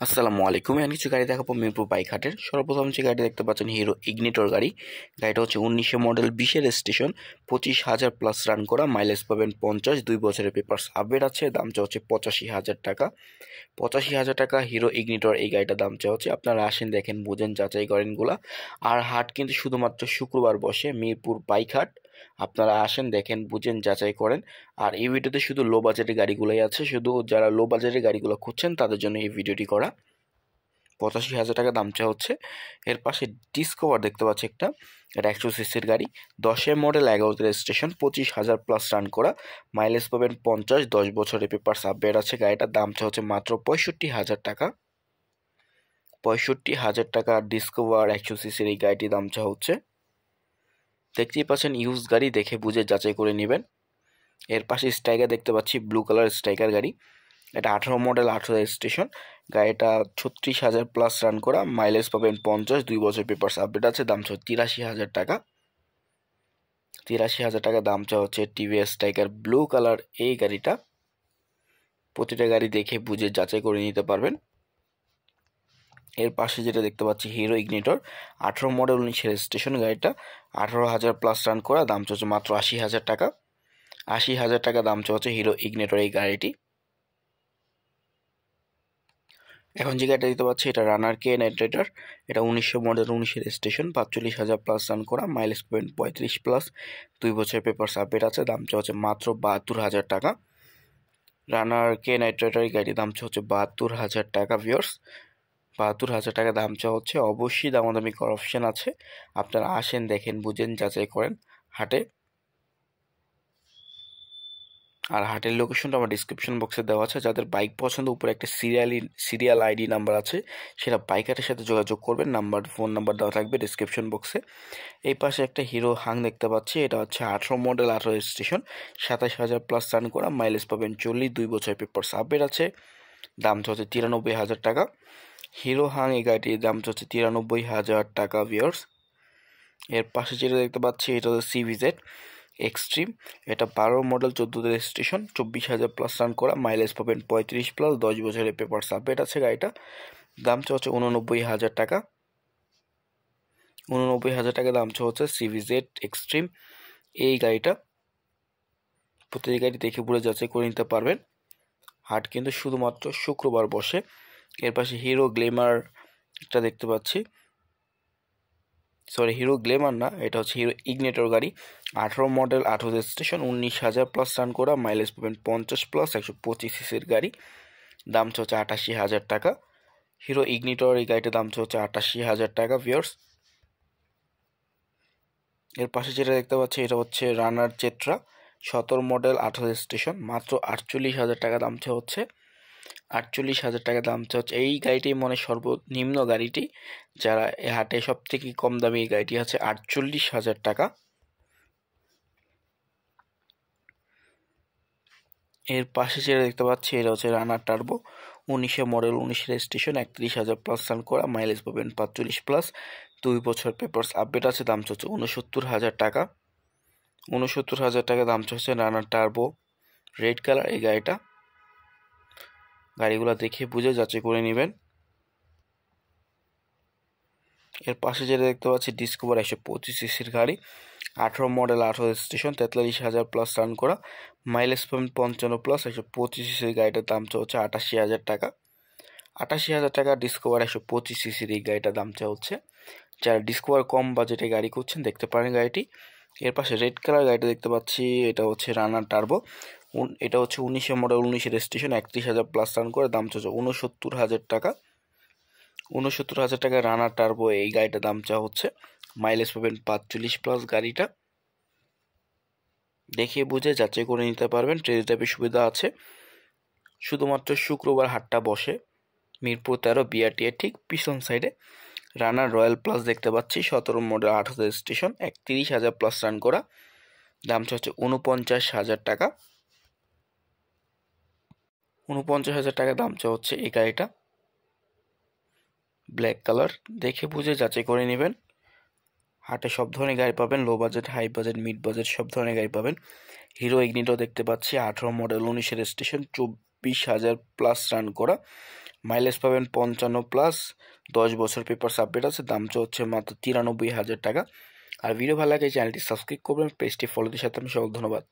আসসালামু আলাইকুম। আমি কিছু গাড়ি দেখাবো মিরপুর বাইক হাটের। সর্বপ্রথম যে গাড়িটা দেখতে পাচ্ছেন হিরো ইগনিটর গাড়ি। গাড়িটা হচ্ছে 1900 মডেল, 20-এর রেজিস্ট্রেশন, 25,000 প্লাস রান করা, মাইলেজ পাবেন 50, 2 বছরের পেপারস আপডেট আছে। দাম চা হচ্ছে 85,000 টাকা। 85,000 টাকা হিরো ইগনিটর এই গাড়িটার দাম চা হচ্ছে। আপনারা আসেন, দেখেন, বুঝেন, যাচাই করেন গুলা। আর হাট কিন্তু শুধুমাত্র শুক্রবার বসে, মিরপুর বাইক হাট। আপনারা আসেন, দেখেন, বুঝেন, যাচাই করেন। আর এই ভিডিওতে শুধু লো বাজেটের গাড়িগুলোই আছে, শুধু যারা লো বাজেটের গাড়িগুলো খুঁজছেন তাদের জন্য এই ভিডিওটি করা। 85,000 টাকা দাম চা হচ্ছে। এর পাশে ডিসকভার দেখতে পাচ্ছি একটা, এটা 100 সিসির গাড়ি, 10-এর মডেল, 11-তে রেজিস্ট্রেশন, 25,000 প্লাস রান করা, মাইলেজ পাবেন 50, 10 বছরের পেপারস আপডেট আছে। গাড়িটার দাম চা হচ্ছে মাত্র 65,000 টাকা। 65,000 টাকা ডিসকভার 100 সিসির এই গাড়িটির দাম চা হচ্ছে। দেখতেই পাচ্ছেন ইউজ গাড়ি, দেখে বুঝে যাচাই করে নেবেন। এর পাশে স্ট্রাইকার দেখতে পাচ্ছি, ব্লু কালার স্ট্রাইকার গাড়ি, এটা 18 মডেল, 18 রেজিস্ট্রেশন, গাড়িটা 36,000 প্লাস রান করা, মাইলেজ পাবেন 50, 2 বছর পেপারস আপডেট আছে। দাম চা 83,000 টাকা। 83,000 টাকা দাম চা হচ্ছে টিভিএস স্ট্রাইকার ব্লু কালার এই গাড়িটা। প্রতিটা গাড়ি দেখে বুঝে যাচাই করে নিতে পারবেন। এর পাশে যেটা দেখতে পাচ্ছি হিরো ইগনিটর, 18 মডেল, 19 রেজিস্ট্রেশন, গাড়িটা 18,000 প্লাস রান করা, দাম চা হচ্ছে মাত্র 80,000 টাকা। 80,000 টাকা দাম চা হচ্ছে হিরো ইগনিটর এই গাড়িটি। এখন যে গাড়িটা দিতে পাচ্ছি এটা রানার কে নাইট্রেটার, এটা 1900 মডেল, 19-এর রেজিস্ট্রেশন, 45,000 প্লাস রান করা, মাইলেজ পাবেন 35 প্লাস, 2 বছরের পেপারস আপডেট আছে। দাম চা হচ্ছে মাত্র 72,000 টাকা। রানার কে নাইট্রেটার এই গাড়ির দাম চা হচ্ছে 72,000 টাকা। ভিউয়ার্স, 72,000 টাকা দাম চা হচ্ছে। অবশ্যই দামাদামি করার অপশন আছে। আপনারা আসেন, দেখেন, বুঝেন, যাচাই করেন হাটে। আর হাটের লোকেশনটা আমার ডিসক্রিপশন বক্সে দেওয়া আছে। যাদের বাইক পছন্দ, উপরে একটা সিরিয়াল আইডি নাম্বার আছে, সেটা বাইক হাটের সাথে যোগাযোগ করবেন। ফোন নাম্বার দেওয়া থাকবে ডিসক্রিপশন বক্সে। এই পাশে একটা হিরো হাং দেখতে পাচ্ছি, এটা হচ্ছে 18 মডেল, 18 রেজিস্ট্রেশন, 27,000 প্লাস রান করা, মাইলেজ পাবেন 40, 2 বছরের পেপারস আপডেট আছে। দাম হচ্ছে 93,000 টাকা। হিরো হাং এই গাড়িটির দাম হচ্ছে 93,000 টাকা। ভিউয়ার্স, এর পাশে যেটা দেখতে পাচ্ছি এটা হচ্ছে সিভিজেড এক্সট্রিম, এটা 12 মডেল, 14-তে রেজিস্ট্রেশন, 24,000 প্লাস রান করা, মাইলেজ পাবেন 35 প্লাস, 10 বছরের পেপারস আপডেট আছে। গাড়িটা দাম হচ্ছে 89,000 টাকা। 89,000 টাকা দাম হচ্ছে সিভিজেড এক্সট্রিম এই গাড়িটা। প্রতিটি গাড়ি দেখে পুরো যাচাই করে নিতে পারবেন। হাট কিন্তু শুধুমাত্র শুক্রবার বসে। এর পাশে হিরো গ্ল্যামার একটা দেখতে পাচ্ছি, সরি, হিরো গ্ল্যামার না, এটা হচ্ছে হিরো ইগনিটর গাড়ি, 18 মডেল, 18 রেজিস্ট্রেশন, 19,000 প্লাস রান করা, মাইলেজ পাবেন 50 প্লাস, 125 সিসির গাড়ি। দাম হচ্ছে 88,000 টাকা। হিরো ইগনিটর এই গাড়িটার দাম হচ্ছে 88,000 টাকা। ভিউয়ার্স, এর পাশে যেটা দেখতে পাচ্ছি এটা হচ্ছে রানার চেট্রা, 17 মডেল, 18 রেজিস্ট্রেশন, মাত্র 48,000 টাকা দাম হচ্ছে। 48,000 টাকা দাম হচ্ছে। এই গাড়িটি মনে সর্বনিম্ন গাড়িটি, যারা এই হাটে সব থেকে কম দামি এই গাড়িটি আছে 48,000 টাকা। এর পাশে যেটা দেখতে পাচ্ছি এটা হচ্ছে Runner turbo, 1900 model, 19 registration, 31,000 plus run করা, মাইলেজ পাবেন 45 প্লাস, 2 বছর পেপারস আপডেট আছে। দাম হচ্ছে 69,000 টাকা। 69,000 টাকা দাম হচ্ছে রানার টার্বো রেড কালার এই গাড়িটা। গাড়িগুলো দেখে বুঝে যাচাই করে নেবেন। এর পাশে যেটা দেখতে পাচ্ছি ডিসকভার 125 সিসির গাড়ি, 18 মডেল, 18 রেজিস্ট্রেশন, 43,000 প্লাস রান করা, মাইলেজ পাবেন 55 প্লাস, 125 সিসির গাড়িটার দাম হচ্ছে 88,000 টাকা। 88,000 টাকা ডিসকভার 125 সিসির এই গাড়িটার দাম হচ্ছে। যারা ডিসকভার কম বাজেটে গাড়ি করছেন দেখতে পারেন গাড়িটি। এর পাশে রেড কালার গাড়িটা দেখতে পাচ্ছি, এটা হচ্ছে রানার টার্বো, এটা হচ্ছে 1900 মডেল, 19 রেজিস্ট্রেশন, 31,000 প্লাস রান করে, দাম হচ্ছে 69,000 টাকা। 69,000 টাকা রানার টার্বো এই গাড়িটার দাম হচ্ছে। মাইলেজ পাবেন 45 প্লাস। গাড়িটা দেখে বুঝে যাচাই করে নিতে পারবেন, ট্রেড ড্রাইভের সুবিধা আছে। শুধুমাত্র শুক্রবার হাটটা বসে মিরপুর 13 বিআরটিএর ঠিক পিছন সাইডে। রানার রয়্যাল প্লাস দেখতে পাচ্ছি, 17 মডেল, 18 রেজিস্ট্রেশন, 31,000 প্লাস রান করা, দাম হচ্ছে 49,000 টাকা। 49,000 টাকা দাম হচ্ছে এই গাড়িটা, ব্ল্যাক কালার। দেখে বুঝে যাচাই করে নেবেন। হাটে সব ধরনের গাড়ি পাবেন, low budget, high budget, mid budget, সব ধরনের গাড়ি পাবেন। হিরো ইগনিটো দেখতে পাচ্ছি, 18 মডেল, 19 রেজিস্ট্রেশন, 24,000 প্লাস রান করা, মাইলেজ পাবেন 55+, 10 বছর পেপারস আপডেট আছে, দাম হচ্ছে মাত্র 93,000 টাকা। আর ভিডিও ভালো লাগে চ্যানেলটি সাবস্ক্রাইব করবেন, পেজটি ফলো দিয়ে সাথে আমি সকল ধন্যবাদ।